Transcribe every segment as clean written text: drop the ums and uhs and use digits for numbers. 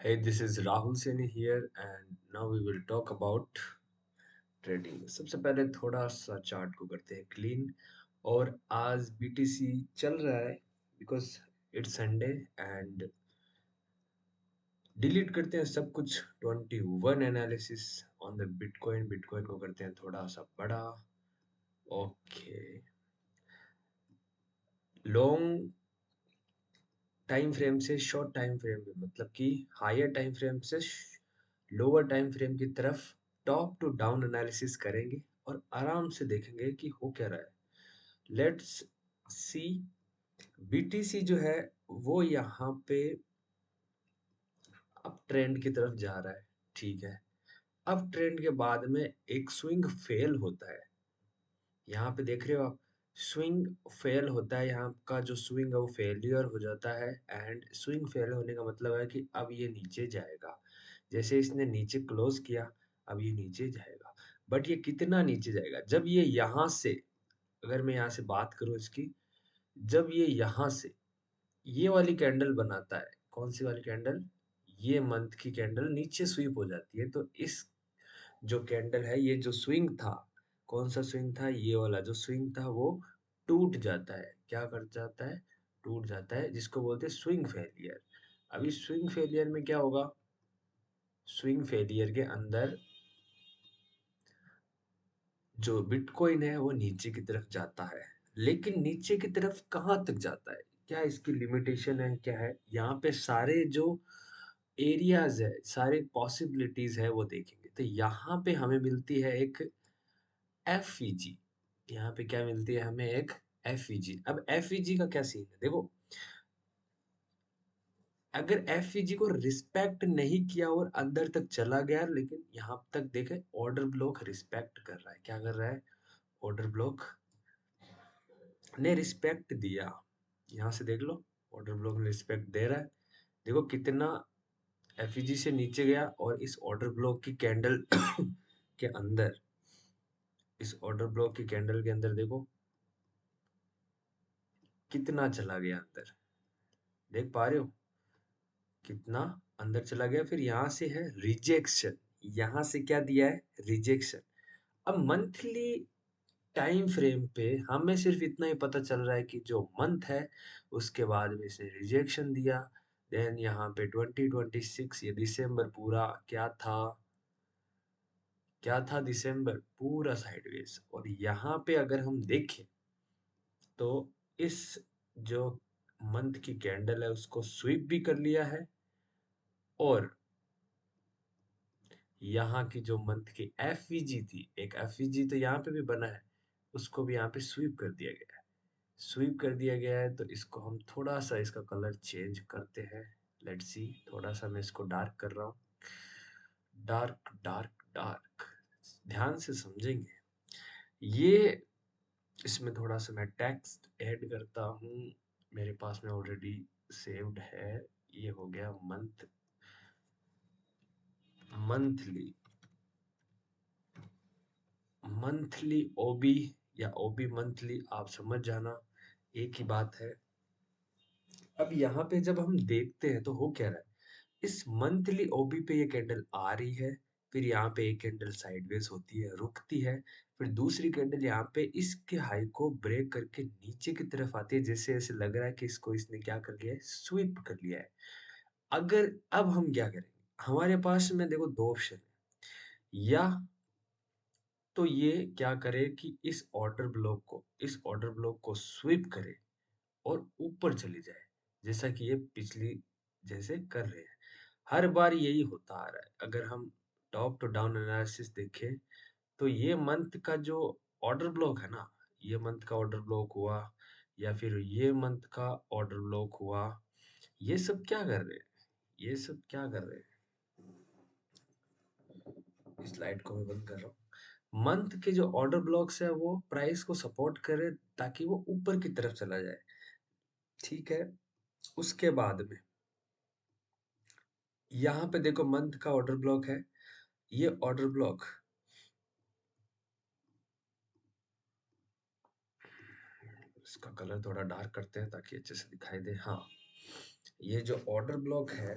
Hey, this is Rahul Seni here, and now we will talk about trading. सबसे पहले थोड़ा सा chart को करते हैं क्लीन। और आज बीटीसी चल रहा है because it's Sunday and delete करते हैं सब कुछ। 21 analysis on the bitcoin. Bitcoin को करते हैं थोड़ा सा बड़ा। ओके, लॉन्ग टाइम फ्रेम से शॉर्ट टाइम फ्रेम में, मतलब कि हायर टाइम फ्रेम से लोअर टाइम फ्रेम की तरफ टॉप टू डाउन एनालिसिस करेंगे और आराम से देखेंगे कि हो क्या रहा है। Let's see. बीटीसी जो है वो यहाँ पे अब ट्रेंड की तरफ जा रहा है। ठीक है, अब ट्रेंड के बाद में एक स्विंग फेल होता है। यहाँ पे देख रहे हो आप, स्विंग फेल होता है। यहाँ का जो स्विंग है वो फेलियर हो जाता है। एंड स्विंग फेल होने का मतलब है कि अब ये नीचे जाएगा। जैसे इसने नीचे क्लोज किया, अब ये नीचे जाएगा। बट ये कितना नीचे जाएगा? जब ये यहाँ से, अगर मैं यहाँ से बात करूँ इसकी, जब ये यहाँ से ये वाली कैंडल बनाता है, कौन सी वाली कैंडल? ये मंथ की कैंडल नीचे स्वीप हो जाती है, तो इस जो कैंडल है, ये जो स्विंग था, कौन सा स्विंग था? ये वाला जो स्विंग था वो टूट जाता है। क्या कर जाता है? टूट जाता है, जिसको बोलते हैं स्विंग फेलियर। अभी स्विंग फेलियर में क्या होगा? स्विंग फेलियर के अंदर जो बिटकॉइन है वो नीचे की तरफ जाता है। लेकिन नीचे की तरफ कहाँ तक जाता है? क्या इसकी लिमिटेशन है? क्या है यहाँ पे? सारे जो एरियाज है, सारे पॉसिबिलिटीज है, वो देखेंगे तो यहाँ पे हमें मिलती है एक एफईजी। यहाँ पे क्या मिलती है हमें? एक एफईजी। अब एफईजी का क्या सीन है देखो, अगर एफईजी को रिस्पेक्ट नहीं किया और अंदर तक चला गया, लेकिन यहाँ तक देखे ऑर्डर ब्लॉक रिस्पेक्ट कर रहा है। क्या कर रहा है? ऑर्डर ब्लॉक ने रिस्पेक्ट दिया। यहाँ से देख लो, ऑर्डर ब्लॉक ने रिस्पेक्ट दे रहा है। देखो कितना एफईजी से नीचे गया, और इस ऑर्डर ब्लॉक की कैंडल के अंदर, इस ऑर्डर ब्लॉक की कैंडल के अंदर देखो कितना चला गया अंदर। देख पा रहे हो कितना अंदर चला गया? फिर यहाँ से है रिजेक्शन। यहाँ से क्या दिया है? रिजेक्शन। अब मंथली टाइम फ्रेम पे हमें सिर्फ इतना ही पता चल रहा है कि जो मंथ है उसके बाद में इसने रिजेक्शन दिया। देन यहाँ पे 2026, ये दिसंबर पूरा क्या था? क्या था दिसंबर? पूरा साइडवेज। और यहाँ पे अगर हम देखें तो इस जो मंथ की कैंडल है उसको स्वीप भी कर लिया है, और यहाँ की जो मंथ की एफवीजी थी, एक एफवीजी तो यहाँ पे भी बना है, उसको भी यहाँ पे स्वीप कर दिया गया है। स्वीप कर दिया गया है तो इसको हम थोड़ा सा इसका कलर चेंज करते हैं। लेट्स सी, थोड़ा सा मैं इसको डार्क कर रहा हूँ। डार्क डार्क डार्क, ध्यान से समझेंगे ये। इसमें थोड़ा सा मैं टेक्स्ट ऐड करता हूँ, मेरे पास में ऑलरेडी सेव्ड है। ये हो गया मंथ, मंथली, मंथली ओबी या ओबी मंथली, आप समझ जाना, एक ही बात है। अब यहाँ पे जब हम देखते हैं तो हो क्या रहा है? इस मंथली ओबी पे ये कैंडल आ रही है, फिर यहाँ पे एक कैंडल साइडवेज होती है, रुकती है, फिर दूसरी कैंडल यहाँ पे इसके हाई को ब्रेक करके नीचे की तरफ आती है। जैसे ऐसे लग रहा है कि इसको इसने क्या कर लिया है? स्वीप कर लिया है। अगर अब हम क्या करेंगे, हमारे पास में देखो दो ऑप्शन है। या तो ये क्या करे कि इस ऑर्डर ब्लॉक को, इस ऑर्डर ब्लॉक को स्वीप करे और ऊपर चली जाए, जैसा कि ये पिछली जैसे कर रहे हैं। हर बार यही होता आ रहा है। अगर हम टॉप टू डाउन एनालिसिस देखें तो ये मंथ का जो ऑर्डर ब्लॉक है ना, ये मंथ का ऑर्डर ब्लॉक हुआ, या फिर ये मंथ का ऑर्डर ब्लॉक हुआ, ये सब क्या कर रहे हैं? ये सब क्या कर रहे हैं? इस स्लाइड को मैं बंद कर रहा हूँ। मंथ के जो ऑर्डर ब्लॉक्स है वो प्राइस को सपोर्ट करे ताकि वो ऊपर की तरफ चला जाए। ठीक है, उसके बाद में यहाँ पे देखो मंथ का ऑर्डर ब्लॉक है। ये ऑर्डर ब्लॉक, इसका कलर थोड़ा डार्क करते हैं ताकि अच्छे से दिखाई दे। हाँ, ये जो ऑर्डर ब्लॉक है,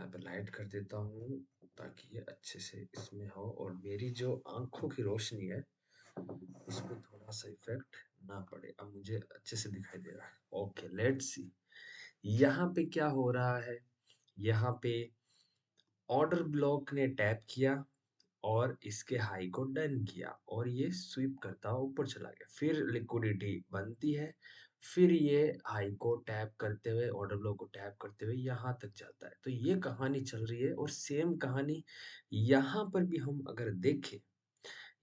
यहाँ पे लाइट कर देता हूँ ताकि ये अच्छे से इसमें हो और मेरी जो आंखों की रोशनी है इस पे थोड़ा सा इफेक्ट ना पड़े। अब मुझे अच्छे से दिखाई दे रहा है। ओके, लेट्स सी यहाँ पे क्या हो रहा है। यहाँ पे ऑर्डर ब्लॉक ने टैप किया और इसके हाई को डन किया और ये स्वीप करता हुआ ऊपर चला गया। फिर लिक्विडिटी बनती है, फिर ये हाई को टैप करते हुए ऑर्डर ब्लॉक को टैप करते हुए यहाँ तक जाता है। तो ये कहानी चल रही है और सेम कहानी यहाँ पर भी हम अगर देखें,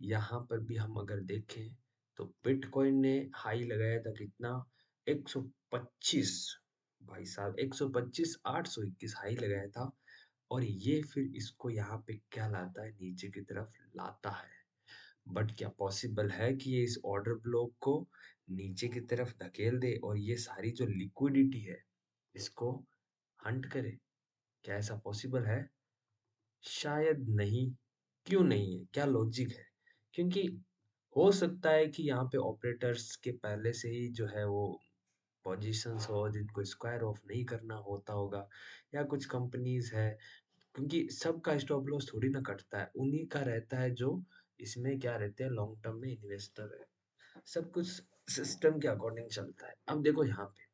यहाँ पर भी हम अगर देखें तो बिटकॉइन ने हाई लगाया था कितना, 125। भाई साहब 125 821 हाई लगाया था और ये फिर इसको यहाँ पे क्या लाता है, नीचे की तरफ लाता है। बट क्या पॉसिबल है कि ये इस ऑर्डर ब्लॉक को नीचे की तरफ धकेल दे और ये सारी जो लिक्विडिटी है इसको हंट करे? क्या ऐसा पॉसिबल है? शायद नहीं। क्यों नहीं है? क्या लॉजिक है? क्योंकि हो सकता है कि यहाँ पे ऑपरेटर्स के पहले से ही जो है वो पोजीशंस हो जिनको स्क्वायर ऑफ नहीं करना होता होगा, या कुछ कंपनीज है, क्योंकि सबका स्टॉप लॉस थोड़ी ना कटता है, उन्हीं का रहता है जो इसमें क्या रहते हैं, लॉन्ग टर्म में इन्वेस्टर है। सब कुछ सिस्टम के अकॉर्डिंग चलता है। अब देखो यहाँ पे,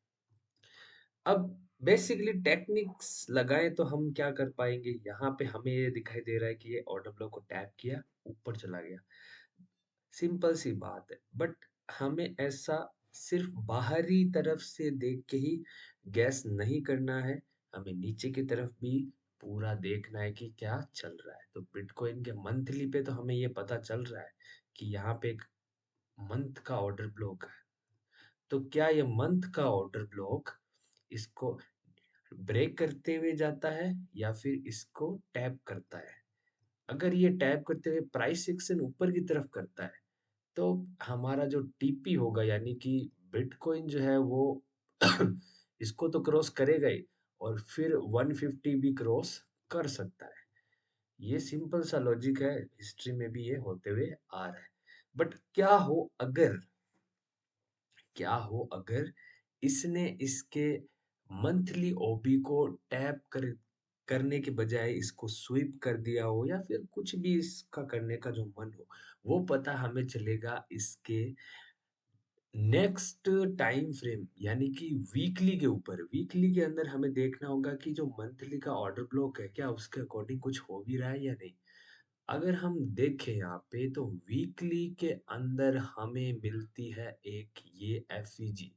अब बेसिकली टेक्निक्स लगाएं तो हम क्या कर पाएंगे, यहाँ पे हमें ये दिखाई दे रहा है कि ये ऑर्डर ब्लॉक को टैप किया, ऊपर चला गया, सिंपल सी बात है। बट हमें ऐसा सिर्फ बाहरी तरफ से देख के ही गैस नहीं करना है, हमें नीचे की तरफ भी पूरा देखना है कि क्या चल रहा है। तो बिटकॉइन के मंथली पे तो हमें ये पता चल रहा है कि यहाँ पे एक मंथ का ऑर्डर ब्लॉक है। तो क्या ये मंथ का ऑर्डर ब्लॉक इसको ब्रेक करते हुए जाता है या फिर इसको टैप करता है? अगर ये टैप करते हुए प्राइस एक्शन ऊपर की तरफ करता है तो हमारा जो टीपी होगा, यानी कि बिटकॉइन जो है वो इसको तो क्रॉस करेगा ही और फिर 150 भी क्रॉस कर सकता है। ये सिंपल सा लॉजिक है, हिस्ट्री में भी ये होते हुए आ रहा है। बट क्या हो अगर इसने इसके मंथली ओबी को टैप करने के बजाय इसको स्वीप कर दिया हो, या फिर कुछ भी इसका करने का जो मन हो, वो पता हमें चलेगा इसके नेक्स्ट टाइम फ्रेम, यानी कि वीकली के ऊपर। वीकली के अंदर हमें देखना होगा कि जो मंथली का ऑर्डर ब्लॉक है क्या उसके अकॉर्डिंग कुछ हो भी रहा है या नहीं। अगर हम देखें यहाँ पे तो वीकली के अंदर हमें मिलती है एक ये एफईजी,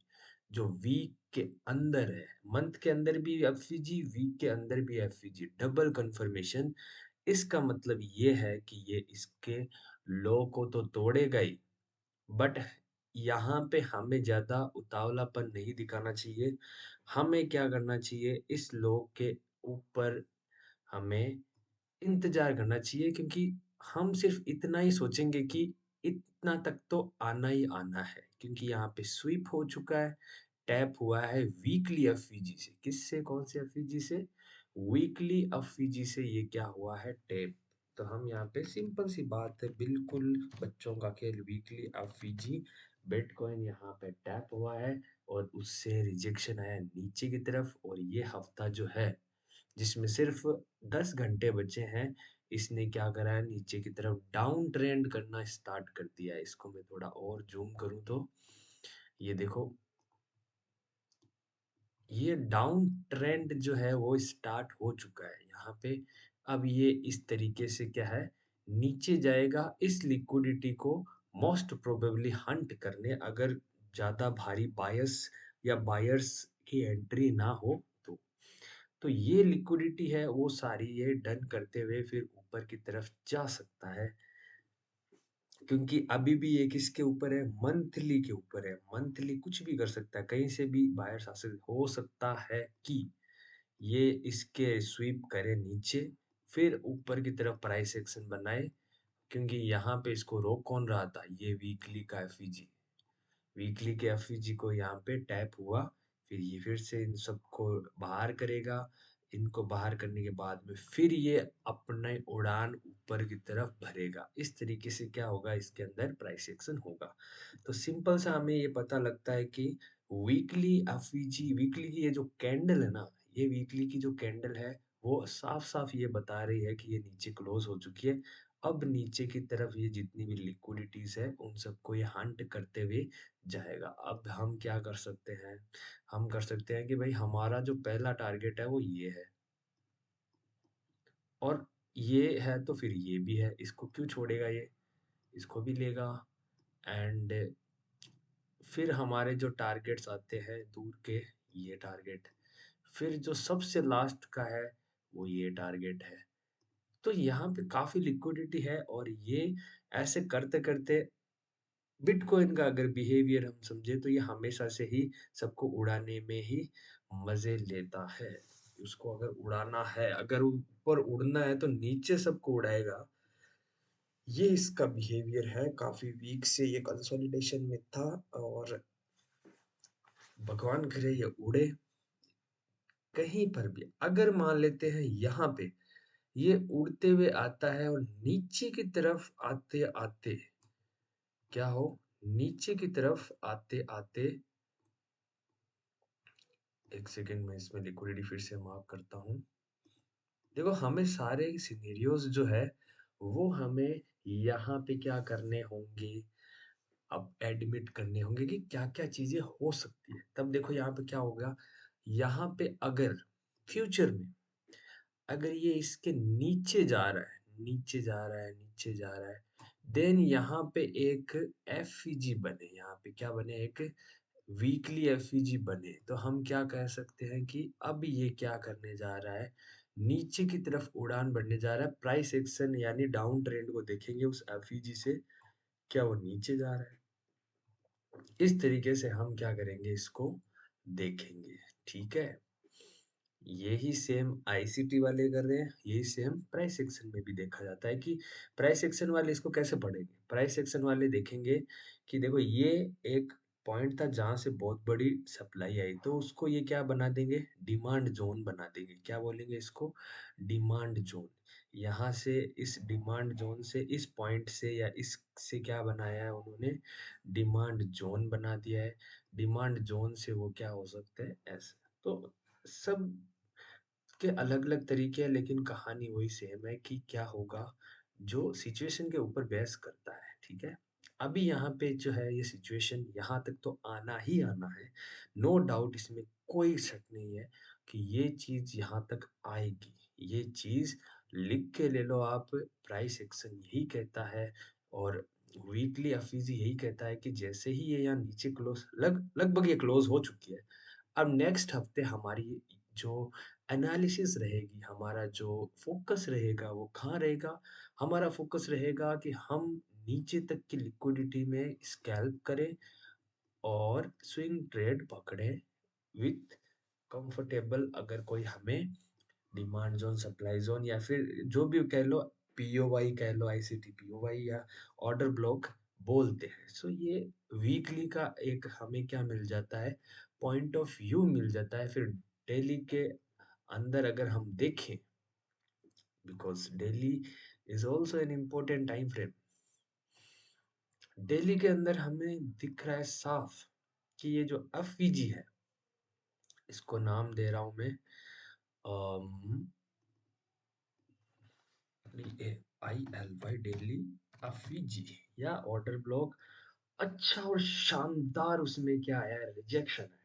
जो वीक के अंदर है। मंथ के अंदर भी एफईजी, वीक के अंदर भी एफईजी, डबल कंफर्मेशन। इसका मतलब ये है कि ये इसके लो को तो तोड़ेगा ही, बट यहाँ पे हमें ज़्यादा उतावलापन नहीं दिखाना चाहिए। हमें क्या करना चाहिए, इस लोग के ऊपर हमें इंतज़ार करना चाहिए, क्योंकि हम सिर्फ़ इतना ही सोचेंगे कि इतना तक तो आना ही आना है, क्योंकि यहाँ पे स्वीप हो चुका है, टैप हुआ है वीकली एफईजी से। किससे? कौन से एफईजी से? वीकली एफईजी से ये क्या हुआ है, टैप। तो हम यहाँ पे सिंपल सी बात है, बिल्कुल बच्चों का खेल, वीकली एफईजी, बिटकॉइन यहाँ पे टैप हुआ है और उससे रिजेक्शन आया नीचे की तरफ। और ये हफ्ता जो है जिसमें सिर्फ 10 घंटे बचे हैं, इसने क्या करा है, नीचे की तरफ डाउन ट्रेंड करना स्टार्ट कर दिया है। इसको मैं थोड़ा और जूम करूं तो ये देखो, ये डाउन ट्रेंड जो है वो स्टार्ट हो चुका है यहाँ पे। अब ये इस तरीके से क्या है, नीचे जाएगा इस लिक्विडिटी को मोस्ट प्रोबेबली हंट करने, अगर ज्यादा भारी बायस या बायर्स की एंट्री ना हो तो। तो ये लिक्विडिटी है वो सारी ये डन करते हुए फिर ऊपर की तरफ जा सकता है, क्योंकि अभी भी ये किसके ऊपर है, मंथली के ऊपर है। मंथली कुछ भी कर सकता है, कहीं से भी बाहर आ सकता, हो सकता है कि ये इसके स्वीप करे नीचे, फिर ऊपर की तरफ प्राइस एक्शन बनाए, क्योंकि यहाँ पे इसको रोक कौन रहा था, ये वीकली का एफईजी। वीकली के एफईजी को यहाँ पे टैप हुआ, फिर ये फिर से इन सबको बाहर करेगा। इनको बाहर करने के बाद में फिर ये अपने उड़ान ऊपर की तरफ भरेगा। इस तरीके से क्या होगा, इसके अंदर प्राइस एक्शन होगा। तो सिंपल सा हमें ये पता लगता है कि वीकली एफईजी, वीकली की ये जो कैंडल है ना, ये वीकली की जो कैंडल है वो साफ-साफ ये बता रही है कि ये नीचे क्लोज़ हो चुकी है। अब नीचे की तरफ ये जितनी भी लिक्विडिटीज़ है, उन सबको ये हंट करते हुए जाएगा। अब हम क्या कर सकते हैं? हम कर सकते हैं कि भाई हमारा जो पहला टारगेट है वो ये है और ये है तो फिर ये भी है। इसको क्यों छोड़ेगा ये? इसको भी लेगा एंड फिर हमारे जो टारगेट्स आते हैं दूर के, ये टारगेट। फिर जो सबसे लास्ट का है, वो ये टारगेट है। तो यहाँ पे काफ़ी लिक्विडिटी है और ये ऐसे करते-करते बिटकॉइन का अगर बिहेवियर हम समझे तो ये हमेशा से ही सबको उड़ाने में ही मज़े लेता है। उसको अगर उड़ाना है, अगर ऊपर उड़ना है तो नीचे सबको उड़ाएगा। ये इसका बिहेवियर है, काफ़ी वीक से ये कंसोलिडेशन में था और भगवान करे ये उड़े कहीं पर भी। अगर मान लेते हैं यहाँ पे ये उड़ते हुए आता है और नीचे की तरफ आते-आते क्या हो? नीचे की तरफ आते-आते 1 सेकंड में इसमें लिक्विडिटी फिर से मार्क करता हूँ। देखो हमें सारे सिनेरियोज़ जो है वो हमें यहाँ पे क्या करने होंगे, अब एडमिट करने होंगे कि क्या-क्या चीज़ें हो सकती है। तब देखो यहाँ पे क्या होगा, यहाँ पे अगर फ्यूचर में अगर ये इसके नीचे जा रहा है, नीचे जा रहा है, नीचे जा रहा है, देन यहाँ पे एक एफईजी बने, यहाँ पे क्या बने, एक वीकली एफईजी बने, तो हम क्या कह सकते हैं कि अब ये क्या करने जा रहा है, नीचे की तरफ उड़ान भरने जा रहा है, प्राइस एक्शन यानी डाउन ट्रेंड को देखेंगे उस एफईजी से, क्या वो नीचे जा रहा है? इस तरीके से हम क्या करेंगे, इसको देखेंगे, ठीक है? यही सेम आईसीटी वाले कर रहे हैं, यही सेम प्राइस एक्शन में भी देखा जाता है कि प्राइस एक्शन वाले इसको कैसे पढ़ेंगे। प्राइस एक्शन वाले देखेंगे कि देखो ये एक पॉइंट था जहाँ से बहुत बड़ी सप्लाई आई, तो उसको ये क्या बना देंगे, डिमांड जोन बना देंगे। क्या बोलेंगे इसको, डिमांड जोन। यहाँ से इस डिमांड जोन से इस पॉइंट से या इससे क्या बनाया है उन्होंने, डिमांड जोन बना दिया है। डिमांड जोन से वो क्या हो सकता है, ऐसे। तो सब के अलग-अलग तरीके हैं लेकिन कहानी वही सेम है कि क्या होगा, जो सिचुएशन के ऊपर बेस करता है, ठीक है? अभी यहाँ पे जो है ये सिचुएशन यहाँ तक तो आना ही आना है, नो डाउट इसमें कोई शक नहीं है कि ये चीज़ यहाँ तक आएगी। ये चीज़ लिख के ले लो आप, प्राइस एक्शन यही कहता है और वीकली एफईजी यही कहता है कि जैसे ही ये यहाँ नीचे लगभग ये क्लोज़ हो चुकी है। अब नेक्स्ट हफ्ते हमारी जो एनालिसिस रहेगी, हमारा जो फ़ोकस रहेगा वो कहाँ रहेगा? हमारा फ़ोकस रहेगा कि हम नीचे तक की लिक्विडिटी में स्कैल्प करें और स्विंग ट्रेड पकड़ें विथ कंफर्टेबल, अगर कोई हमें डिमांड ज़ोन, सप्लाई ज़ोन या फिर जो भी कह लो, पीओवाई कह लो, आईसीटी पीओवाई या ऑर्डर ब्लॉक बोलते हैं। सो ये वीकली का एक हमें क्या मिल जाता है, पॉइंट ऑफ व्यू मिल जाता है। फिर डेली के अंदर अगर हम देखें, because daily is also an important time frame. Daily के अंदर हमें दिख रहा है साफ कि ये जो एफवीजी है, इसको नाम दे रहा हूँ मैं अम ILY डेली एफवीजी या ऑर्डर ब्लॉक। अच्छा और शानदार उसमें क्या आया है, रिजेक्शन है।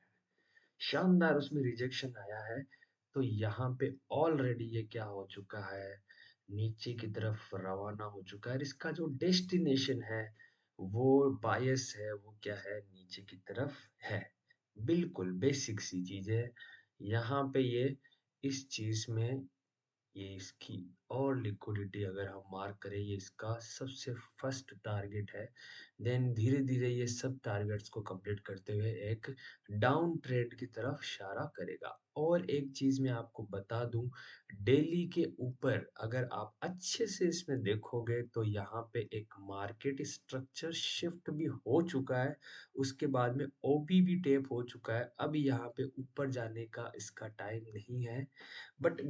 शानदार उसमें रिजेक्शन आया है, तो यहाँ पे ऑलरेडी ये क्या हो चुका है, नीचे की तरफ रवाना हो चुका है और इसका जो डेस्टिनेशन है वो बायस है, वो क्या है, नीचे की तरफ है। बिल्कुल बेसिक सी चीज है। यहाँ पे ये इस चीज में ये इसकी और लिक्विडिटी अगर हम मार्क करें, ये इसका सबसे फर्स्ट टारगेट है। देन धीरे-धीरे ये सब टारगेट्स को कंप्लीट करते हुए एक डाउन ट्रेंड की तरफ इशारा करेगा। और एक चीज़ मैं आपको बता दूँ, डेली के ऊपर अगर आप अच्छे से इसमें देखोगे तो यहाँ पे एक मार्केट स्ट्रक्चर शिफ्ट भी हो चुका है। उसके बाद में ओपी भी टैप हो चुका है। अब यहाँ पे ऊपर जाने का इसका टाइम नहीं है। बट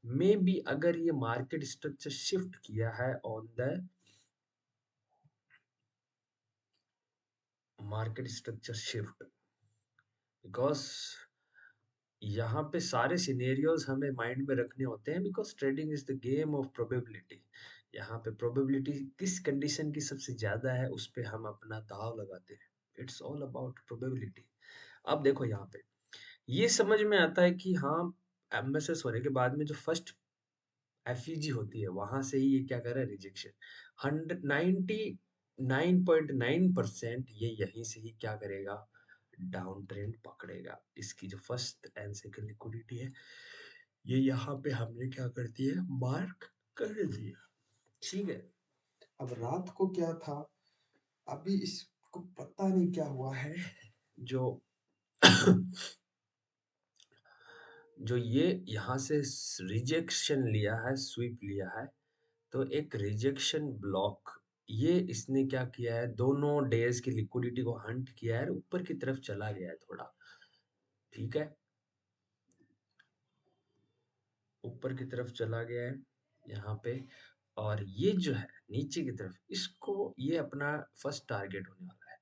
मे बी अगर ये मार्केट स्ट्रक्चर शिफ्ट किया है on the market structure shift, because यहाँ पे सारे सिनेरियोज हमें माइंड में रखने होते हैं, because trading is the game of probability. यहाँ पे प्रोबेबिलिटी किस कंडीशन की सबसे ज्यादा है उस पे हम अपना दाव लगाते हैं। It's all about probability. अब देखो यहाँ पे ये समझ में आता है कि हाँ, एमएसएस होने के बाद में जो फर्स्ट एफईजी होती है वहां से ही ये क्या कर रहा है, रिजेक्शन। 99.9% ये यहीं से ही क्या करेगा, डाउन ट्रेंड पकड़ेगा। इसकी जो फर्स्ट एंड सेकंड लिक्विडिटी है ये यहाँ पे हमने क्या कर दिया, मार्क कर दिया। ठीक है। अब रात को क्या था, अभी इसको पता नहीं क्या हुआ है, जो जो ये यहाँ से रिजेक्शन लिया है, स्वीप लिया है, तो एक रिजेक्शन ब्लॉक ये इसने क्या किया है, दोनों डेज की लिक्विडिटी को हंट किया है, ऊपर की तरफ चला गया है थोड़ा। ठीक है, ऊपर की तरफ चला गया है यहाँ पे। और ये जो है नीचे की तरफ, इसको ये अपना फर्स्ट टारगेट होने वाला है।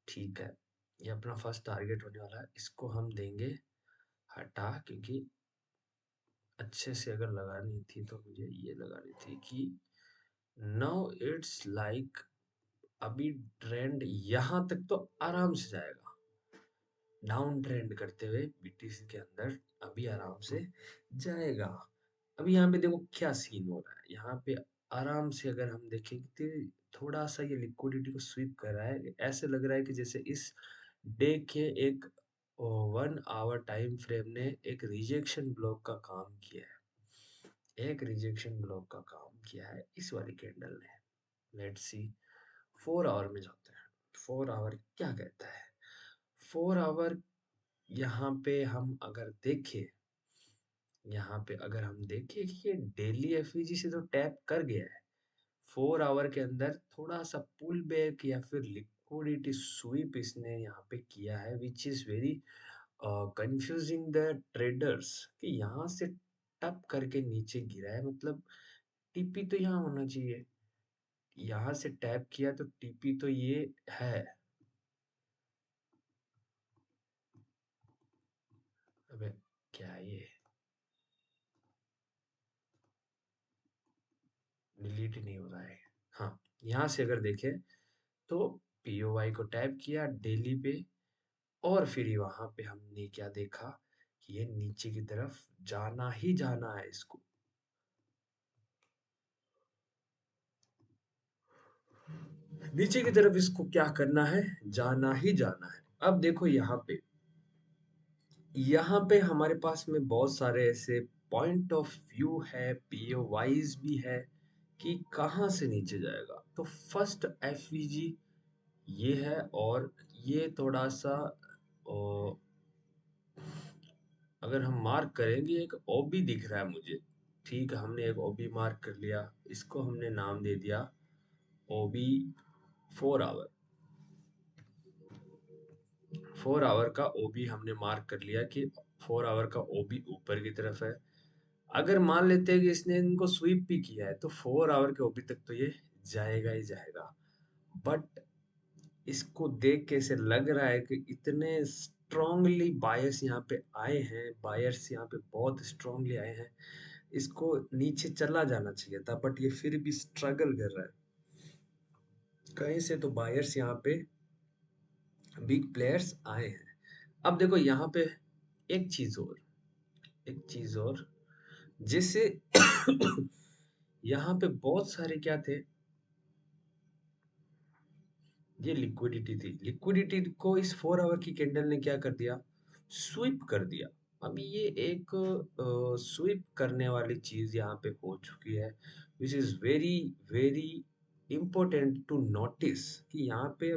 ठीक है, ये अपना फर्स्ट टारगेट होने वाला है, इसको हम देंगे हटा, क्योंकि अच्छे से अगर लगानी थी तो मुझे ये लगानी थी कि नाउ इट्स लाइक, अभी ट्रेंड यहाँ तक तो आराम से जाएगा, डाउन ट्रेंड करते हुए बीटीसी के अंदर अभी आराम से जाएगा। अभी यहाँ पे देखो क्या सीन हो रहा है, यहाँ पे आराम से अगर हम देखें तो थोड़ा सा ये लिक्विडिटी को स्वीप कर रहा है। ऐसे लग रहा है कि जैसे इस डे के एक 1 आवर टाइम फ्रेम ने एक रिजेक्शन ब्लॉक का काम किया है, एक रिजेक्शन ब्लॉक का काम किया है इस वाली कैंडल ने। लेट्स सी 4 आवर में जाते हैं, 4 आवर क्या कहता है। 4 आवर यहाँ पे हम अगर देखें, यहाँ पे अगर हम देखें कि ये डेली एफईजी से तो टैप कर गया है, 4 आवर के अंदर थोड़ा सा पुल बैक या फिर लिक्विडिटी स्वीप इसने यहाँ पे किया है, which is very confusing the traders, कि यहाँ से टप करके नीचे गिरा है, मतलब टीपी तो यहाँ होना चाहिए, यहाँ से टैप किया तो टीपी तो ये है। अबे क्या ये डिलीट ही नहीं हो रहा है। हाँ, यहाँ से अगर देखें तो पीओवाई को टैप किया डेली पे, और फिर वहां पे हमने क्या देखा कि ये नीचे की तरफ जाना ही जाना है, इसको नीचे की तरफ इसको क्या करना है, जाना ही जाना है। अब देखो यहाँ पे हमारे पास में बहुत सारे ऐसे पॉइंट ऑफ व्यू है, पीओ वाइज भी है कि कहाँ से नीचे जाएगा। तो फर्स्ट एफवीजी ये है, और ये थोड़ा सा अगर हम मार्क करेंगे, एक ओबी दिख रहा है मुझे। ठीक है, हमने एक ओबी मार्क कर लिया, इसको हमने नाम दे दिया ओबी 4 आवर। 4 आवर का ओबी हमने मार्क कर लिया कि 4 आवर का ओबी ऊपर की तरफ है। अगर मान लेते हैं कि इसने इनको स्वीप भी किया है तो 4 आवर के ओबी तक तो ये जाएगा ही जाएगा। बट इसको देख के ऐसे लग रहा है कि इतने स्ट्रांगली बायर्स यहाँ पे आए हैं, बायर्स यहाँ पे बहुत स्ट्रांगली आए हैं, इसको नीचे चला जाना चाहिए था, बट ये फिर भी स्ट्रगल कर रहा है। कहीं से तो बायर्स यहाँ पे बिग प्लेयर्स आए हैं। अब देखो यहाँ पे एक चीज और, एक चीज और, जैसे यहाँ पे बहुत सारे क्या थे, ये लिक्विडिटी थी, लिक्विडिटी को इस 4 आवर की कैंडल ने क्या कर दिया, स्वीप कर दिया। अभी ये एक स्वीप करने वाली चीज यहाँ पे हो चुकी है, which is very very important to notice कि यहाँ पे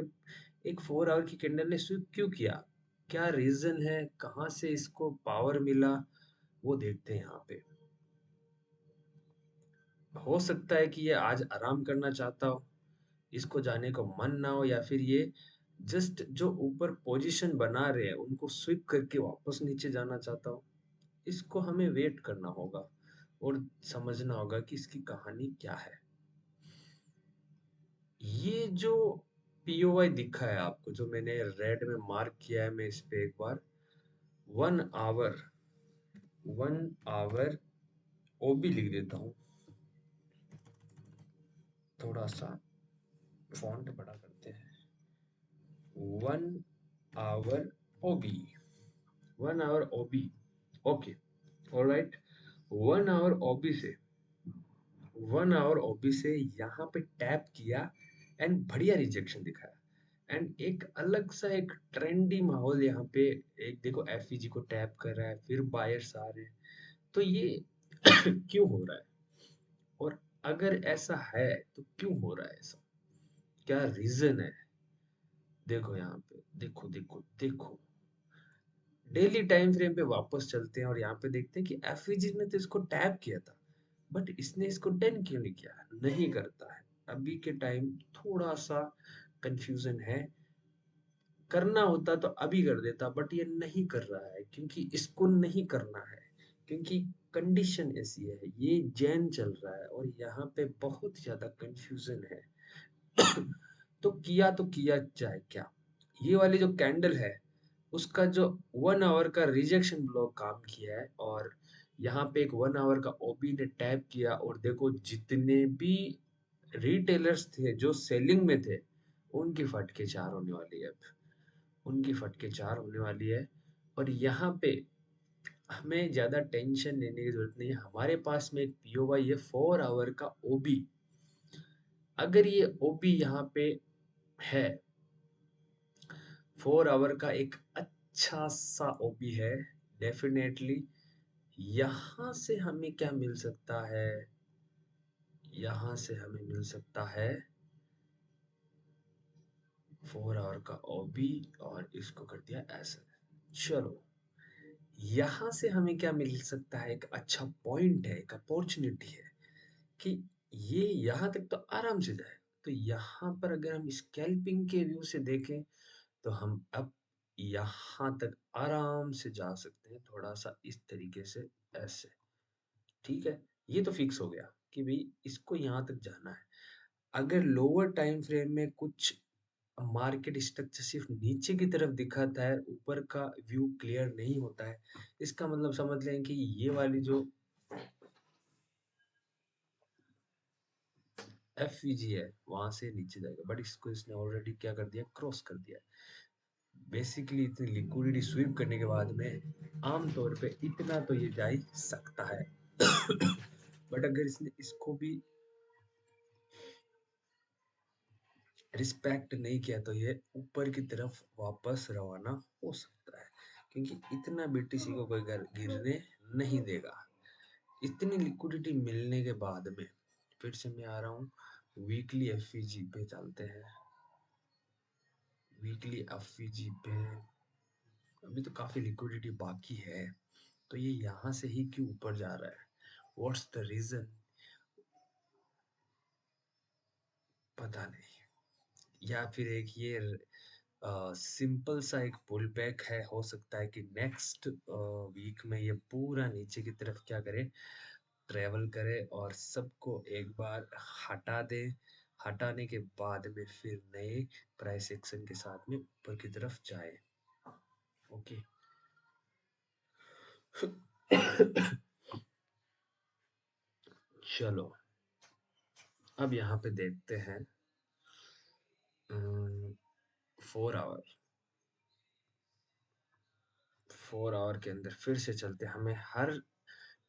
एक 4 आवर की कैंडल ने स्वीप क्यों किया, क्या रीजन है, कहाँ से इसको पावर मिला, वो देखते हैं यहाँ पे। हो सकता है कि ये आज आराम करना चाहता हो, इसको जाने को मन ना हो, या फिर ये जस्ट जो ऊपर पोजीशन बना रहे हैं उनको स्विप करके वापस नीचे जाना चाहता हो। इसको हमें वेट करना होगा और समझना होगा कि इसकी कहानी क्या है। ये जो पीओवाई दिखा है आपको, जो मैंने रेड में मार्क किया है, मैं इस पे एक बार 1 आवर 1 आवर ओबी लिख देता हूँ, थोड़ा सा फॉन्ट बड़ा करते हैं। 1 hour OB, 1 hour OB, okay, alright. 1 hour OB से 1 आवर ओबी से यहाँ पे टैप किया एंड बढ़िया रिजेक्शन दिखाया एंड एक अलग सा एक ट्रेंडी माहौल यहाँ पे। एक देखो एफईजी को टैप कर रहा है, फिर बायर्स आ रहे हैं, तो ये क्यों हो रहा है? और अगर ऐसा है तो क्यों हो रहा है ऐसा, क्या रीजन है? देखो यहाँ पे, देखो देखो देखो, डेली टाइम फ्रेम पे वापस चलते हैं और यहाँ पे देखते हैं कि एफईजी ने तो इसको टैप किया था, बट इसने इसको 10 क्यों नहीं किया? नहीं करता है अभी के टाइम, थोड़ा सा कंफ्यूजन है। करना होता तो अभी कर देता, बट ये नहीं कर रहा है क्योंकि इसको नहीं करना है, क्योंकि कंडीशन ऐसी है, ये जैन चल रहा है और यहाँ पे बहुत ज्यादा कंफ्यूजन है। तो किया जाए क्या? ये वाली जो कैंडल है उसका जो 1 आवर का रिजेक्शन ब्लॉक काम किया है और यहाँ पे एक 1 आवर का ओबी ने टैप किया और देखो जितने भी रिटेलर्स थे जो सेलिंग में थे उनकी फटके चार होने वाली है अब, उनकी फटके चार होने वाली है। और यहाँ पे हमें ज्यादा टेंशन लेने की जरूरत नहीं है, हमारे पास में एक पीओवाई है 4 आवर का ओबी। अगर ये ओबी यहाँ पे है, 4 आवर का एक अच्छा सा ओबी है, डेफिनेटली यहाँ से हमें क्या मिल सकता है? यहाँ से हमें मिल सकता है 4 आवर का ओबी और इसको कर दिया ऐसा। चलो, यहाँ से हमें क्या मिल सकता है? एक अच्छा पॉइंट है, एक अपॉर्चुनिटी है कि ये यहाँ तक तो आराम से जाए। तो यहाँ पर अगर हम स्कैल्पिंग के व्यू से देखें तो हम अब यहाँ तक आराम से जा सकते हैं, थोड़ा सा इस तरीके से, ऐसे। ठीक है, ये तो फिक्स हो गया कि भाई इसको यहाँ तक जाना है। अगर लोअर टाइम फ्रेम में कुछ मार्केट स्ट्रक्चर सिर्फ नीचे की तरफ दिखाता है, ऊपर का व्यू क्लियर नहीं होता है, इसका मतलब समझ लें कि ये वाली जो एफवीजी है वहां से नीचे जाएगा, बट इसको इसने ऑलरेडी क्या कर दिया? क्रॉस कर दिया। बेसिकली इतनी लिक्विडिटी स्वीप करने के बाद में आमतौर पे इतना तो ये जा ही सकता है। बट अगर इसने इसको भी रिस्पेक्ट नहीं किया तो ये ऊपर की तरफ वापस रवाना हो सकता है, क्योंकि इतना बीटीसी को कोई गिरने नहीं देगा। इतनी लिक्विडिटी मिलने के बाद में फिर से मैं आ रहा हूँ, वीकली एफईजी पे चलते हैं। वीकली एफईजी पे अभी तो काफी लिक्विडिटी बाकी है, तो ये यहाँ से ही क्यों ऊपर जा रहा है? What's the reason? पता नहीं। या फिर एक ये सिंपल सा एक पुल बैक है, हो सकता है कि नेक्स्ट वीक में ये पूरा नीचे की तरफ क्या करे? ट्रेवल करे और सबको एक बार हटा दे। हटाने के बाद में फिर नए प्राइस एक्शन के साथ में ऊपर की तरफ जाए। ओके। चलो, अब यहाँ पे देखते हैं 4 आवर, 4 आवर के अंदर फिर से चलते हैं। हमें हर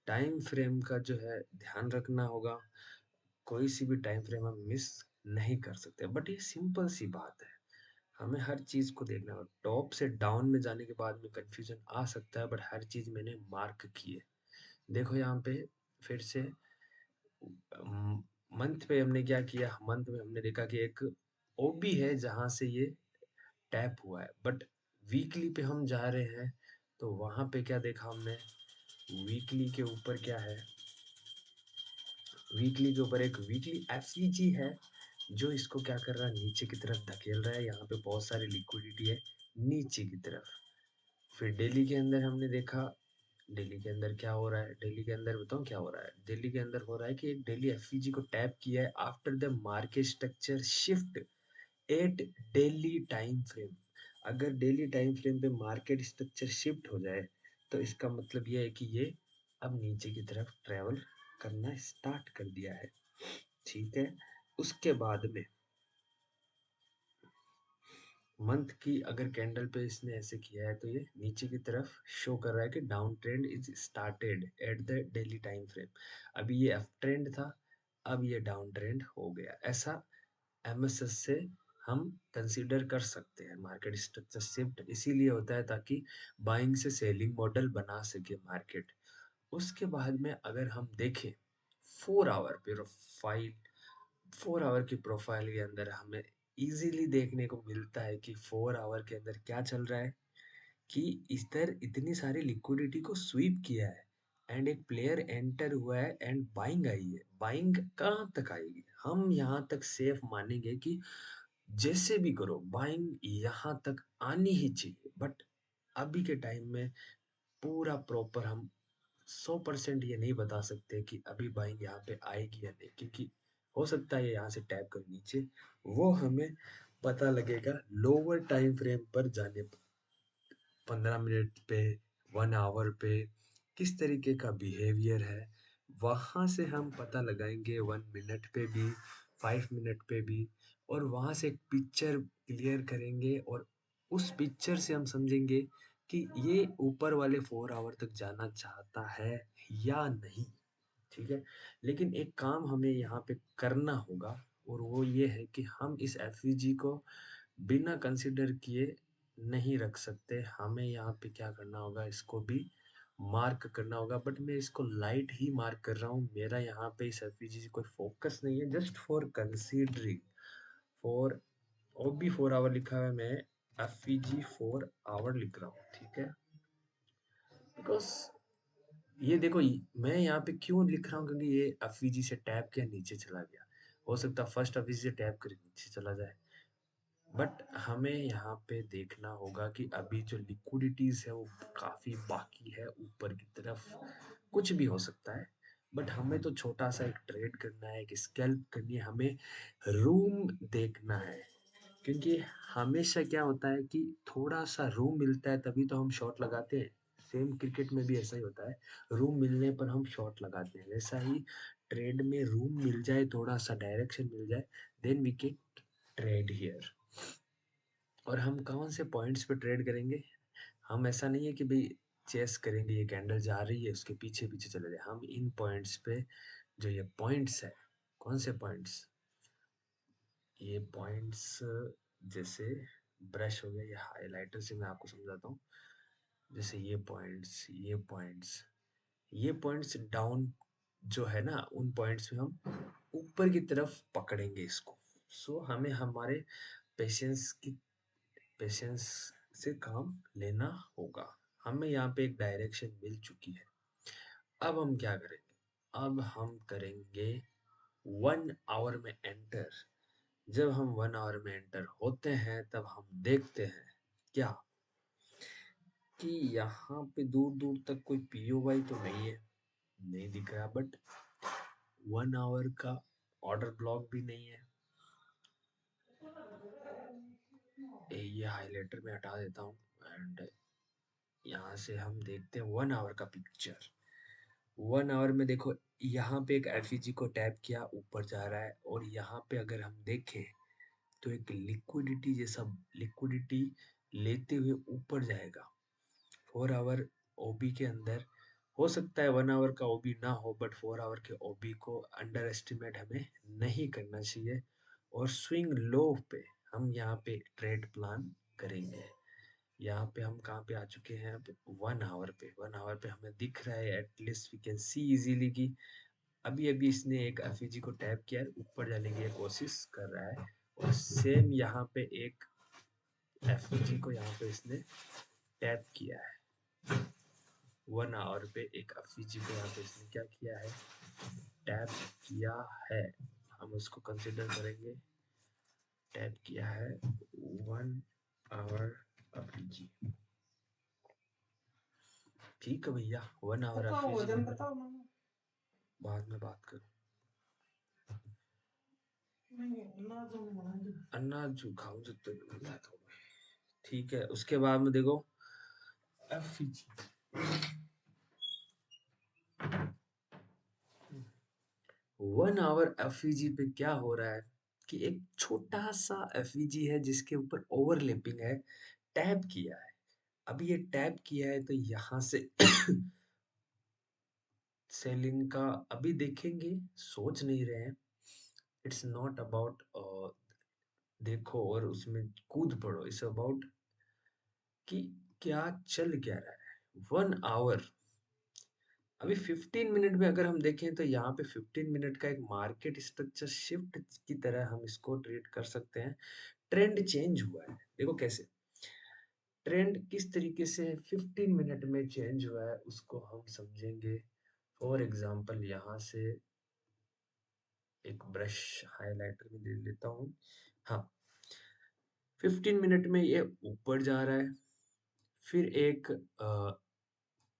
टाइम फ्रेम का जो है ध्यान रखना होगा, कोई सी भी टाइम फ्रेम हम मिस नहीं कर सकते। बट ये सिंपल सी बात है, हमें हर चीज को देखना होगा। टॉप से डाउन में जाने के बाद में कंफ्यूजन आ सकता है, बट हर चीज मैंने मार्क की है। देखो यहाँ पे फिर से मंथ पे हमने क्या किया? मंथ में हमने देखा कि एक ओबी है जहां से ये टैप हुआ है, बट वीकली पे हम जा रहे हैं तो वहां पे क्या देखा हमने? वीकली के ऊपर क्या है? वीकली के ऊपर एक वीकली एफईजी है जो इसको क्या कर रहा है? नीचे की तरफ धकेल रहा है। यहाँ पे बहुत सारी लिक्विडिटी है नीचे की तरफ। फिर डेली के अंदर हमने देखा, डेली के अंदर क्या हो रहा है? डेली के अंदर बताऊँ क्या हो रहा है? डेली के अंदर हो रहा है कि एक डेली एफईजी को टैप किया है after the market structure shift at daily time frame. अगर डेली टाइम फ्रेम पे मार्केट स्ट्रक्चर शिफ्ट हो जाए तो इसका मतलब ये है कि ये अब नीचे की तरफ ट्रेवल करना स्टार्ट कर दिया है, ठीक है। उसके बाद में मंथ की अगर कैंडल पे इसने ऐसे किया है तो ये नीचे की तरफ शो कर रहा है कि down trend is started at the daily time frame. अभी ये अप ट्रेंड था, अब ये डाउन ट्रेंड हो गया। ऐसा एमएसएस से हम कंसीडर कर सकते हैं। मार्केट स्ट्रक्चर शिफ्ट इसीलिए होता है ताकि बाइंग से सेलिंग मॉडल बना सके मार्केट। उसके बाद में अगर हम देखें 4 आवर प्रोफाइल, 4 आवर की प्रोफाइल के अंदर हमें इजीली देखने को मिलता है कि 4 आवर के अंदर क्या चल रहा है, कि इधर इतनी सारी लिक्विडिटी को स्वीप किया है एंड एक प्लेयर एंटर हुआ है एंड बाइंग आई है। बाइंग कहाँ तक आएगी, हम यहाँ तक सेफ मानेंगे कि जैसे भी करो बाइंग यहाँ तक आनी ही चाहिए। बट अभी के टाइम में पूरा प्रॉपर हम 100% ये नहीं बता सकते कि अभी बाइंग यहाँ पे आएगी या नहीं, क्योंकि हो सकता है ये यहाँ से टैप कर नीचे, वो हमें पता लगेगा लोअर टाइम फ्रेम पर जाने पर। 15 मिनट पे, 1 आवर पे किस तरीके का बिहेवियर है, वहां से हम पता लगाएंगे। 1 मिनट पे भी, 5 मिनट पे भी, और वहां से एक पिक्चर क्लियर करेंगे और उस पिक्चर से हम समझेंगे कि ये ऊपर वाले 4 आवर तक जाना चाहता है या नहीं, ठीक है। लेकिन एक काम हमें यहाँ पे करना होगा और वो ये है कि हम इस एफवीजी को बिना कंसिडर किए नहीं रख सकते। हमें यहाँ पे क्या करना होगा, इसको भी मार्क करना होगा। बट मैं इसको लाइट ही मार्क कर रहा हूँ, मेरा यहाँ पे इस एफवीजी से कोई फोकस नहीं है, just for considering. For OB 4 hour लिखा है, मैं एफवीजी 4 आवर लिख रहा हूँ, ठीक है। बिकॉज ये देखो मैं यहाँ पे क्यों लिख रहा हूँ, क्योंकि ये एफवीजी से टैप किया नीचे चला गया। हो सकता है फर्स्ट एफवीजी से टैप कर नीचे चला जाए, बट हमें यहाँ पे देखना होगा कि अभी जो लिक्विडिटीज है वो काफी बाकी है ऊपर की तरफ। कुछ भी हो सकता है, बट हमें तो छोटा सा एक ट्रेड करना है, एक स्कैल्प करनी है, हमें रूम देखना है। क्योंकि हमेशा क्या होता है कि थोड़ा सा रूम मिलता है तभी तो हम शॉट लगाते हैं। सेम क्रिकेट में भी ऐसा ही होता है, रूम मिलने पर हम शॉट लगाते हैं। वैसा ही ट्रेड में रूम मिल जाए, थोड़ा सा डायरेक्शन मिल जाए, then we can trade here. और हम कौन से पॉइंट्स पे ट्रेड करेंगे, हम ऐसा नहीं है कि भाई चेस करेंगे, ये कैंडल जा रही है उसके पीछे पीछे चले जाए। हम इन पॉइंट्स पे, जो ये पॉइंट्स है, कौन से पॉइंट्स, ये पॉइंट्स जैसे ब्रश हो गया, ये हाइलाइटर से मैं आपको समझाता हूँ। जैसे ये पॉइंट्स, ये पॉइंट्स, ये पॉइंट्स डाउन जो है ना, उन पॉइंट्स में हम ऊपर की तरफ पकड़ेंगे इसको। सो हमें हमारे पेशेंस की, पेशेंस से काम लेना होगा। हमें यहाँ पे एक डायरेक्शन मिल चुकी है। अब हम क्या करेंगे, अब हम करेंगे 1 आवर में एंटर। जब हम 1 आवर में एंटर होते हैं तब हम देखते हैं क्या, कि यहाँ पे दूर दूर तक कोई पीओवाई तो नहीं है, नहीं दिख रहा। बट 1 आवर का ऑर्डर ब्लॉक भी नहीं है। ये हाइलाइटर में हटा देता हूँ एंड यहाँ से हम देखते हैं 1 आवर का पिक्चर। 1 आवर में देखो, यहाँ पे एक एफईजी को टैप किया, ऊपर जा रहा है। और यहाँ पे अगर हम देखें तो एक लिक्विडिटी जैसा, लिक्विडिटी लेते हुए ऊपर जाएगा। 4 आवर ओबी के अंदर हो सकता है 1 आवर का ओबी ना हो, बट 4 आवर के ओबी को अंडर एस्टिमेट हमें नहीं करना चाहिए। और स्विंग लो पे हम यहाँ पे ट्रेड प्लान करेंगे। यहाँ पे हम कहाँ पे आ चुके हैं, अब 1 आवर पे। 1 आवर पे हमें दिख रहा है, at least we can see easily कि अभी अभी इसने एक एफईजी को टैप किया है, ऊपर जाने की कोशिश कर रहा है। और सेम यहाँ पे एक एफईजी को यहाँ पे इसने टैप किया है। 1 आवर पे एक एफईजी को यहाँ पे इसने क्या किया है, टैप किया है। हम उसको कंसिडर करेंगे, टैप किया है 1 आवर एफईजी। ठीक है भैया, 1 आवर एफईजी बाद में बात करो। अन्ना खाऊं जितने ठीक है। उसके बाद में देखो एफईजी, 1 आवर एफईजी पे क्या हो रहा है कि एक छोटा सा एफईजी है जिसके ऊपर ओवरलैपिंग है, टैप किया है। अब ये टैप किया है तो यहाँ से सेलिंग का अभी देखेंगे, सोच नहीं रहे हैं। इट्स नॉट अबाउट देखो और उसमें कूद पड़ो, इट्स अबाउट कि क्या चल क्या रहा है। 1 आवर अभी 15 मिनट में अगर हम देखें तो यहाँ पे 15 मिनट का एक मार्केट स्ट्रक्चर शिफ्ट की तरह हम इसको ट्रीट कर सकते हैं। ट्रेंड चेंज हुआ है, देखो कैसे ट्रेंड किस तरीके से 15 मिनट में चेंज हुआ है उसको हम समझेंगे। फॉर एग्जांपल यहाँ से एक ब्रश हाइलाइटर में ले लेता हूँ। हाँ, 15 मिनट में ये ऊपर जा रहा है, फिर एक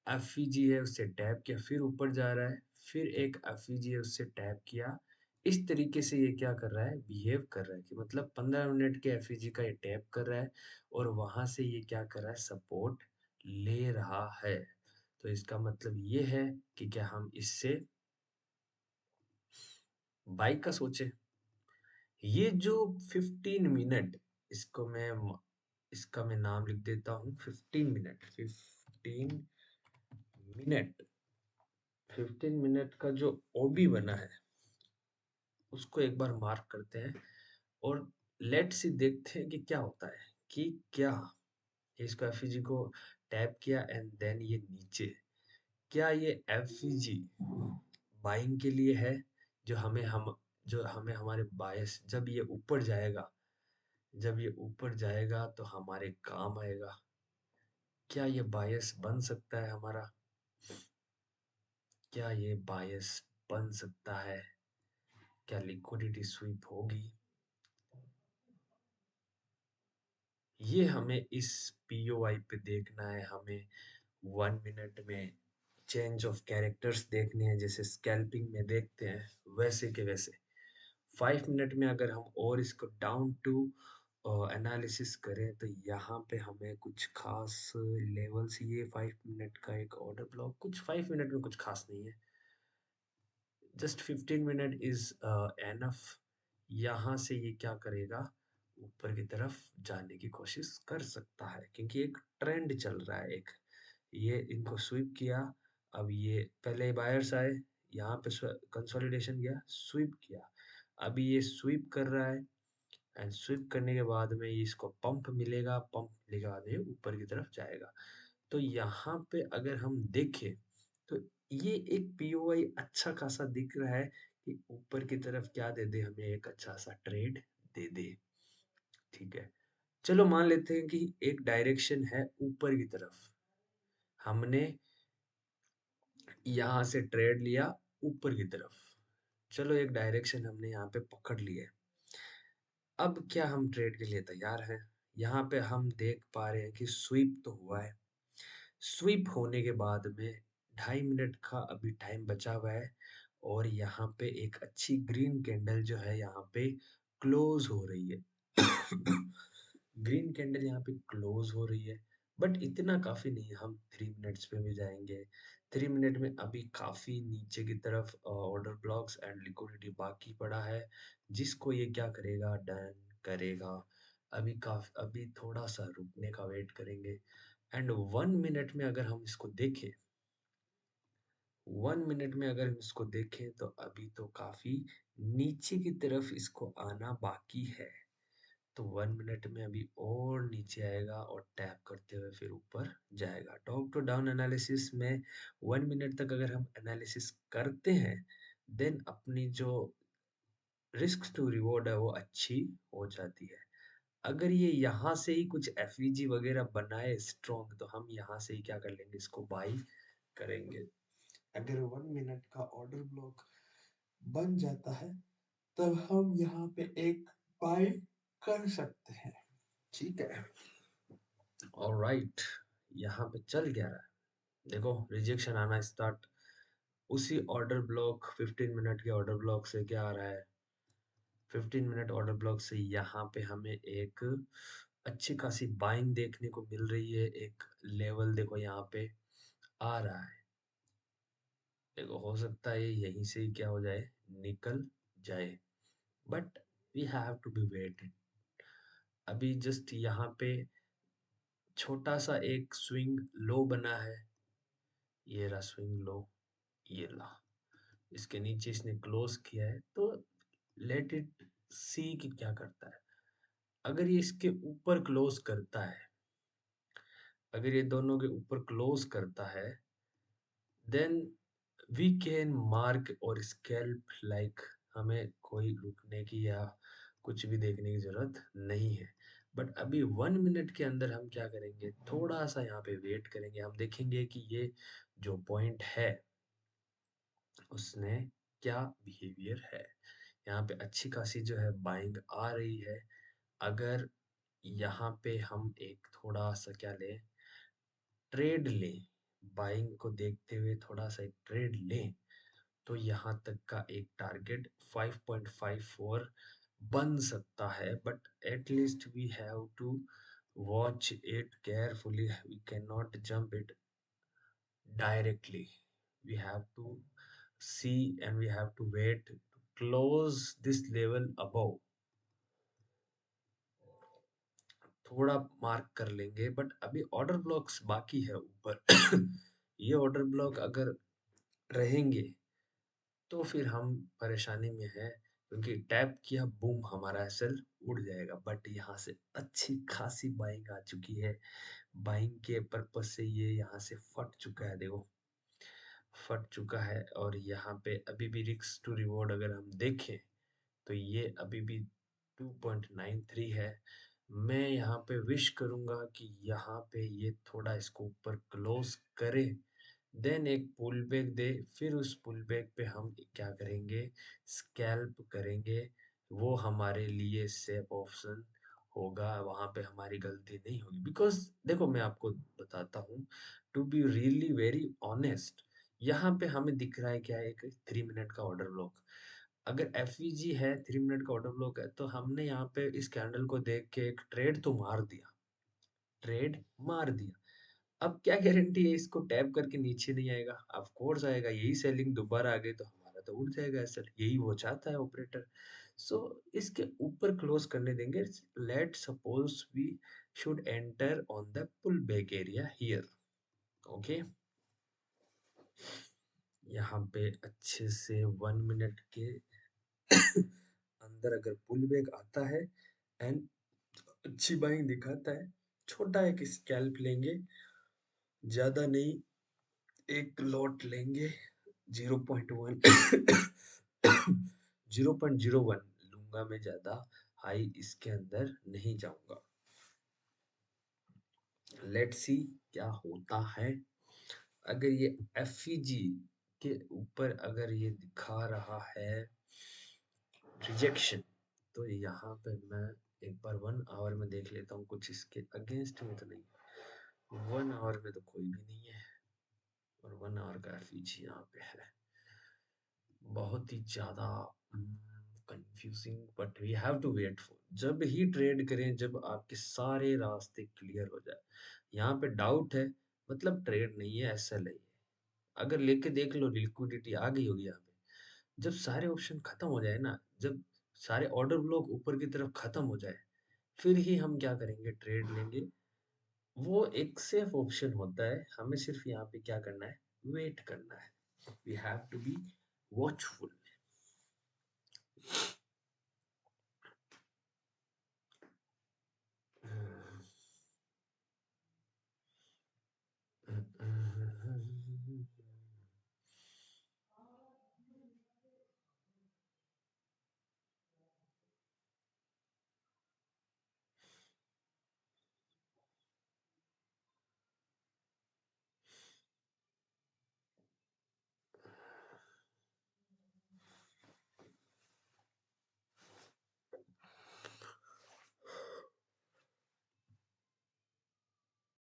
एफईजी है उससे टैप किया, फिर ऊपर जा रहा है, फिर एक एफईजी है उससे टैप किया। इस तरीके से ये क्या कर रहा है, बिहेव कर रहा है कि मतलब 15 मिनट के एफईजी का ये टैप कर रहा है और वहां से ये क्या कर रहा है, सपोर्ट ले रहा है। तो इसका मतलब ये है कि क्या हम इससे बाई का सोचे। ये जो 15 मिनट, इसका मैं नाम लिख देता हूँ 15 मिनट। मिनट 15 मिनट का जो ओबी बना है उसको एक बार मार्क करते हैं और लेट्स सी देखते हैं कि क्या होता है। कि क्या इसको एफईजी को टैप किया एंड देन ये नीचे, क्या ये एफईजी बाइंग के लिए है, जो हमें हमारे बायस, जब ये ऊपर जाएगा तो हमारे काम आएगा। क्या ये बायस बन सकता है हमारा, क्या ये बायस बन सकता है, क्या लिक्विडिटी स्वीप होगी, ये हमें इस पीओआई पे देखना है। हमें 1 मिनट में चेंज ऑफ कैरेक्टर्स देखने हैं, जैसे स्कैल्पिंग में देखते हैं वैसे के वैसे। 5 मिनट में अगर हम और इसको डाउन टू एनालिसिस करें तो यहाँ पे हमें कुछ खास लेवल्स, ये 5 मिनट का एक ऑर्डर ब्लॉक, कुछ 5 मिनट में कुछ खास नहीं है, जस्ट 15 मिनट इज एनफ। यहाँ से ये क्या करेगा, ऊपर की तरफ जाने की कोशिश कर सकता है क्योंकि एक ट्रेंड चल रहा है। एक ये इनको स्वीप किया, अब ये पहले बायर्स आए, यहाँ पे कंसोलिडेशन किया, स्वीप किया, अभी ये स्वीप कर रहा है एंड स्वीप करने के बाद में ये इसको पंप मिलेगा, पंप मिलने के बाद ये ऊपर की तरफ जाएगा। तो यहाँ पे अगर हम देखें तो ये एक पीओआई अच्छा खासा दिख रहा है कि ऊपर की तरफ क्या दे दे, हमें एक अच्छा सा ट्रेड दे दे। ठीक है, चलो मान लेते हैं कि एक डायरेक्शन है ऊपर की तरफ, हमने यहाँ से ट्रेड लिया ऊपर की तरफ, चलो एक डायरेक्शन हमने यहाँ पे पकड़ लिया है। अब क्या हम ट्रेड के लिए तैयार हैं। यहाँ पे हम देख पा रहे हैं कि स्वीप तो हुआ है, स्वीप होने के बाद में 2.5 मिनट का अभी टाइम बचा हुआ है और यहाँ पे एक अच्छी ग्रीन कैंडल जो है यहाँ पे क्लोज हो रही है। ग्रीन कैंडल यहाँ पे क्लोज हो रही है, बट इतना काफी नहीं है, हम 3 मिनट्स पे भी जाएंगे। 3 मिनट में अभी काफी नीचे की तरफ ऑर्डर ब्लॉक्स एंड लिक्विडिटी बाकी पड़ा है, जिसको ये क्या करेगा, डन करेगा। अभी थोड़ा सा रुकने का वेट करेंगे एंड 1 मिनट में अगर हम इसको देखें, 1 मिनट में अगर हम इसको देखें तो अभी तो काफी नीचे की तरफ इसको आना बाकी है। तो 1 मिनट में अभी और नीचे आएगा और टैप करते हुए फिर ऊपर जाएगा। टॉप टू डाउन एनालिसिस में 1 मिनट तक अगर हम एनालिसिस करते हैं देन अपनी जो रिस्क टू रिवॉर्ड है वो अच्छी हो जाती है। अगर ये यहाँ से ही कुछ एफईजी वगैरह बनाए स्ट्रॉन्ग तो हम यहाँ से ही क्या कर लेंगे, इसको बाई करेंगे। अगर 1 मिनट का ऑर्डर ब्लॉक बन जाता है तब हम यहाँ पे एक बाई कर सकते हैं। ठीक है, ऑलराइट, यहाँ पे चल क्या रहा है, देखो रिजेक्शन आना स्टार्ट, उसी ऑर्डर ब्लॉक 15 मिनट के ऑर्डर ब्लॉक से क्या आ रहा है, 15 मिनट ऑर्डर ब्लॉक से यहाँ पे हमें एक अच्छी खासी बाइंग देखने को मिल रही है। एक लेवल देखो यहाँ पे आ रहा है, देखो हो सकता है यहीं से ही क्या हो जाए, निकल जाए, but we have to be waited. अभी जस्ट यहाँ पे छोटा सा एक स्विंग लो बना है, ये रहा स्विंग लो, ये रहा, इसके नीचे इसने क्लोज किया है, तो लेट इट सी कि क्या करता है। अगर ये इसके ऊपर क्लोज करता है, अगर ये दोनों के ऊपर क्लोज करता है, देन वी कैन मार्क और स्कैल्प लाइक, हमें कोई रुकने की या कुछ भी देखने की जरूरत नहीं है। बट अभी 1 मिनट के अंदर हम क्या करेंगे, थोड़ा सा यहाँ पे वेट करेंगे, हम देखेंगे कि ये जो पॉइंट है उसने क्या बिहेवियर है। यहाँ पे अच्छी खासी जो है बाइंग आ रही है। अगर यहाँ पे हम एक थोड़ा सा क्या लें, ट्रेड लें, बाइंग को देखते हुए थोड़ा सा एक ट्रेड लें, तो यहाँ तक का एक टारगेट 5.54 बन सकता है, but at least we have to watch it carefully, we can not jump it directly. We have to see and we have to wait to close this level above. थोड़ा मार्क कर लेंगे, बट अभी order blocks बाकी है ऊपर। ये order block अगर रहेंगे तो फिर हम परेशानी में हैं, क्योंकि टैप किया बूम हमारा एसएल उड़ जाएगा। बट यहाँ से अच्छी खासी बाइंग आ चुकी है, बाइंग के पर्पज से ये यहाँ से फट चुका है, देखो फट चुका है। और यहाँ पे अभी भी रिस्क टू रिवॉर्ड अगर हम देखें तो ये अभी भी 2.93 है। मैं यहाँ पे विश करूंगा कि यहाँ पे ये थोड़ा इसको ऊपर क्लोज करे, देन एक पुल बैक दे, फिर उस पुल बैक पे हम क्या करेंगे, स्कैल्प करेंगे। वो हमारे लिए सेफ ऑप्शन होगा, वहां पे हमारी गलती नहीं होगी। बिकॉज देखो मैं आपको बताता हूँ, to be really very honest, यहाँ पे हमें दिख रहा है क्या है, एक 3 मिनट का ऑर्डर ब्लॉक। अगर एफ है, 3 मिनट का ऑर्डर ब्लॉक है, तो हमने यहाँ पे इस कैंडल को देख के एक ट्रेड तो मार दिया, ट्रेड मार दिया। अब क्या गारंटी है इसको टैप करके नीचे नहीं आएगा, ऑफ कोर्स आएगा, यही सेलिंग दोबारा आ गई तो हमारा तो उड़ जाएगा ऐसा, यही वो चाहता है ऑपरेटर। सो इसके ऊपर क्लोज करने देंगे। Let suppose we should enter on the pull back area here, okay. यहाँ पे अच्छे से 1 मिनट के अंदर अगर पुल बैक आता है एंड अच्छी बाइंग दिखाता है, छोटा एक स्कैल्प लेंगे, ज्यादा नहीं, एक लॉट लेंगे 0.1 0.01 लूंगा मैं, ज्यादा हाई इसके अंदर नहीं जाऊंगा। लेट्स सी क्या होता है। अगर ये एफ के ऊपर अगर ये दिखा रहा है रिजेक्शन, तो यहाँ पे मैं एक बार 1 आवर में देख लेता हूँ, कुछ इसके अगेंस्ट में तो नहीं, 1 आवर में तो कोई भी नहीं है, और 1 आवर का एफ यहाँ पे है। बहुत ही ज्यादा confusing, but we have to wait for, जब ही ट्रेड करें जब आपके सारे रास्ते क्लियर हो जाए। यहाँ पे डाउट है, मतलब ट्रेड नहीं है, ऐसा नहीं है। अगर लेके देख लो, लिक्विडिटी आ गई होगी यहाँ पे, जब सारे ऑप्शन खत्म हो जाए ना, जब सारे ऑर्डर ब्लॉक ऊपर की तरफ खत्म हो जाए, फिर ही हम क्या करेंगे, ट्रेड लेंगे। वो एक सेफ ऑप्शन होता है, हमें सिर्फ यहाँ पे क्या करना है, वेट करना है। We have to be watchful.